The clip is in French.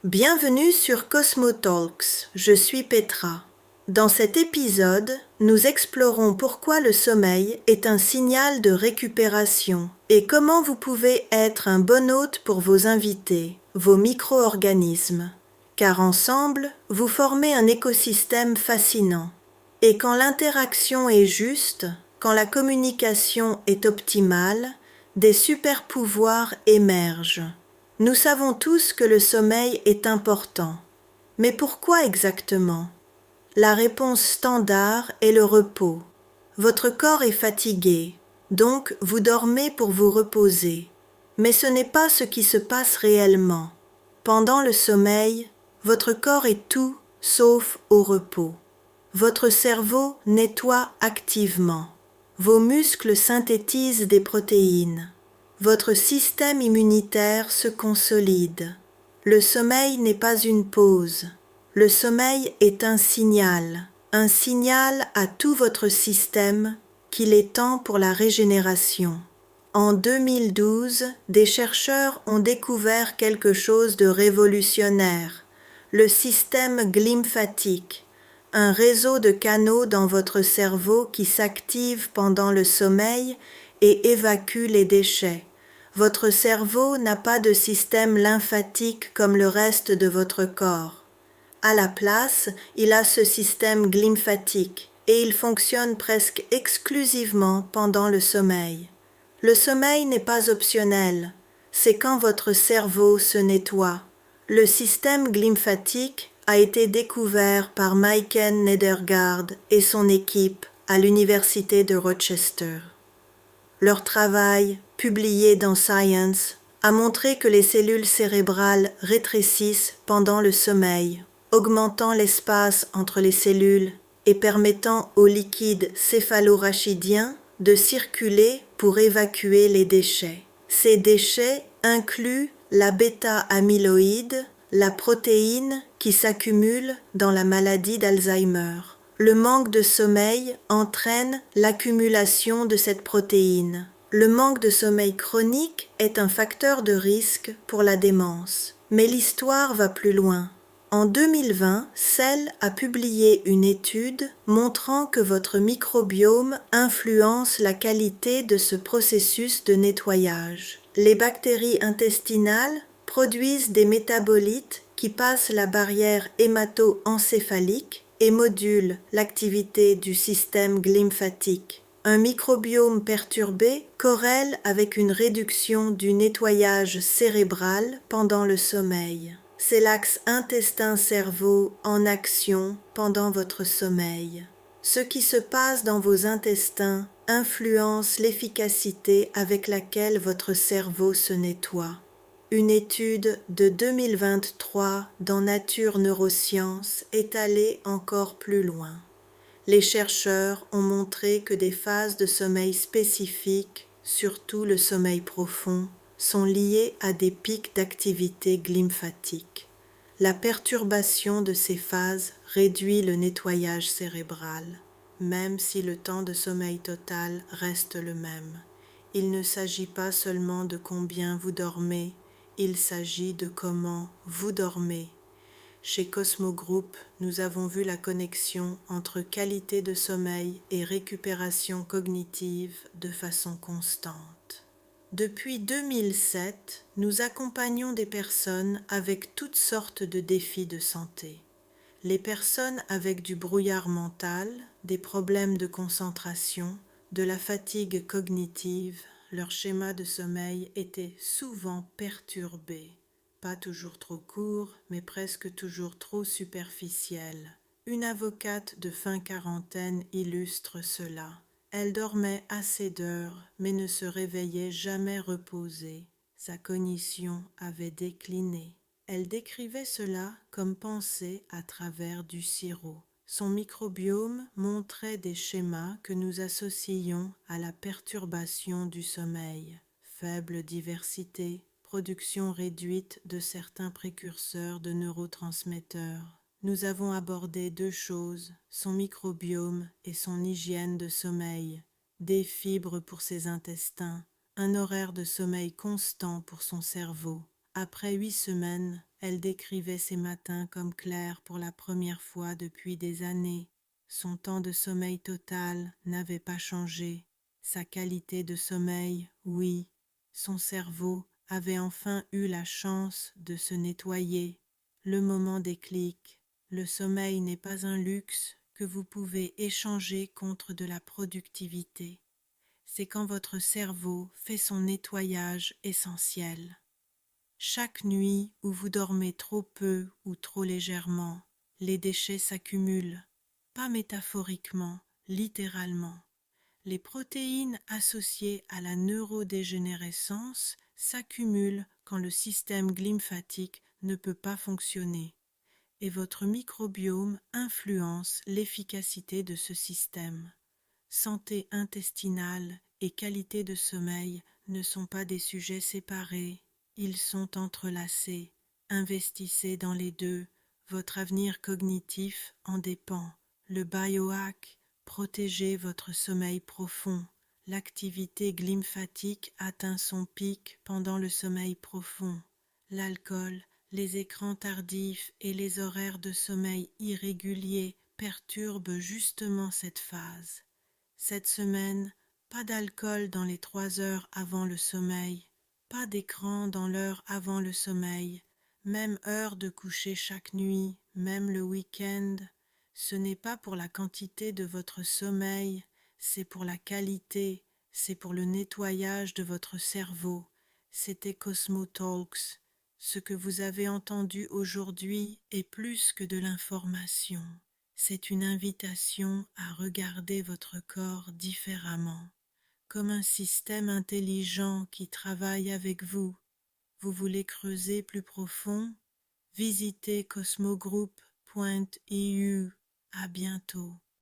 Bienvenue sur Cosmotalks, je suis Petra. Dans cet épisode, nous explorons pourquoi le sommeil est un signal de récupération et comment vous pouvez être un bon hôte pour vos invités, vos micro-organismes. Car ensemble, vous formez un écosystème fascinant. Et quand l'interaction est juste, quand la communication est optimale, des super-pouvoirs émergent. Nous savons tous que le sommeil est important. Mais pourquoi exactement? La réponse standard est le repos. Votre corps est fatigué, donc vous dormez pour vous reposer. Mais ce n'est pas ce qui se passe réellement. Pendant le sommeil, votre corps est tout sauf au repos. Votre cerveau nettoie activement. Vos muscles synthétisent des protéines. Votre système immunitaire se consolide. Le sommeil n'est pas une pause. Le sommeil est un signal à tout votre système qu'il est temps pour la régénération. En 2012, des chercheurs ont découvert quelque chose de révolutionnaire, le système glymphatique, un réseau de canaux dans votre cerveau qui s'active pendant le sommeil et évacue les déchets. Votre cerveau n'a pas de système lymphatique comme le reste de votre corps. À la place, il a ce système glymphatique et il fonctionne presque exclusivement pendant le sommeil. Le sommeil n'est pas optionnel, c'est quand votre cerveau se nettoie. Le système glymphatique a été découvert par Maiken Nedergaard et son équipe à l'université de Rochester. Leur travail, publié dans Science, a montré que les cellules cérébrales rétrécissent pendant le sommeil, augmentant l'espace entre les cellules et permettant au liquide céphalorachidien de circuler pour évacuer les déchets. Ces déchets incluent la bêta-amyloïde, la protéine qui s'accumule dans la maladie d'Alzheimer. Le manque de sommeil entraîne l'accumulation de cette protéine. Le manque de sommeil chronique est un facteur de risque pour la démence. Mais l'histoire va plus loin. En 2020, Cell a publié une étude montrant que votre microbiome influence la qualité de ce processus de nettoyage. Les bactéries intestinales produisent des métabolites qui passent la barrière hémato-encéphalique et modulent l'activité du système glymphatique. Un microbiome perturbé corrèle avec une réduction du nettoyage cérébral pendant le sommeil. C'est l'axe intestin-cerveau en action pendant votre sommeil. Ce qui se passe dans vos intestins influence l'efficacité avec laquelle votre cerveau se nettoie. Une étude de 2023 dans Nature Neurosciences est allée encore plus loin. Les chercheurs ont montré que des phases de sommeil spécifiques, surtout le sommeil profond, sont liées à des pics d'activité glymphatique. La perturbation de ces phases réduit le nettoyage cérébral, même si le temps de sommeil total reste le même. Il ne s'agit pas seulement de combien vous dormez, il s'agit de comment vous dormez. Chez Cosmo Group, nous avons vu la connexion entre qualité de sommeil et récupération cognitive de façon constante. Depuis 2007, nous accompagnons des personnes avec toutes sortes de défis de santé. Les personnes avec du brouillard mental, des problèmes de concentration, de la fatigue cognitive, leur schéma de sommeil était souvent perturbé. Pas toujours trop court, mais presque toujours trop superficiel. Une avocate de fin quarantaine illustre cela. Elle dormait assez d'heures, mais ne se réveillait jamais reposée. Sa cognition avait décliné. Elle décrivait cela comme penser à travers du sirop. Son microbiome montrait des schémas que nous associons à la perturbation du sommeil. Faible diversité, production réduite de certains précurseurs de neurotransmetteurs. Nous avons abordé deux choses, son microbiome et son hygiène de sommeil, des fibres pour ses intestins, un horaire de sommeil constant pour son cerveau. Après 8 semaines, Elle décrivait ces matins comme clairs pour la première fois depuis des années. Son temps de sommeil total n'avait pas changé. Sa qualité de sommeil, oui. Son cerveau avait enfin eu la chance de se nettoyer. Le moment déclic. Le sommeil n'est pas un luxe que vous pouvez échanger contre de la productivité. C'est quand votre cerveau fait son nettoyage essentiel. Chaque nuit où vous dormez trop peu ou trop légèrement, les déchets s'accumulent, pas métaphoriquement, littéralement. Les protéines associées à la neurodégénérescence s'accumulent quand le système glymphatique ne peut pas fonctionner, et votre microbiome influence l'efficacité de ce système. Santé intestinale et qualité de sommeil ne sont pas des sujets séparés, ils sont entrelacés. Investissez dans les deux, votre avenir cognitif en dépend. Le biohack, protégez votre sommeil profond. L'activité glymphatique atteint son pic pendant le sommeil profond. L'alcool, les écrans tardifs et les horaires de sommeil irréguliers perturbent justement cette phase. Cette semaine, pas d'alcool dans les 3 heures avant le sommeil, pas d'écran dans l'heure avant le sommeil, même heure de coucher chaque nuit, même le week-end. Ce n'est pas pour la quantité de votre sommeil, c'est pour la qualité, c'est pour le nettoyage de votre cerveau. C'était Cosmo Talks. Ce que vous avez entendu aujourd'hui est plus que de l'information. C'est une invitation à regarder votre corps différemment, comme un système intelligent qui travaille avec vous. Vous voulez creuser plus profond? Visitez cosmogroup.eu. À bientôt.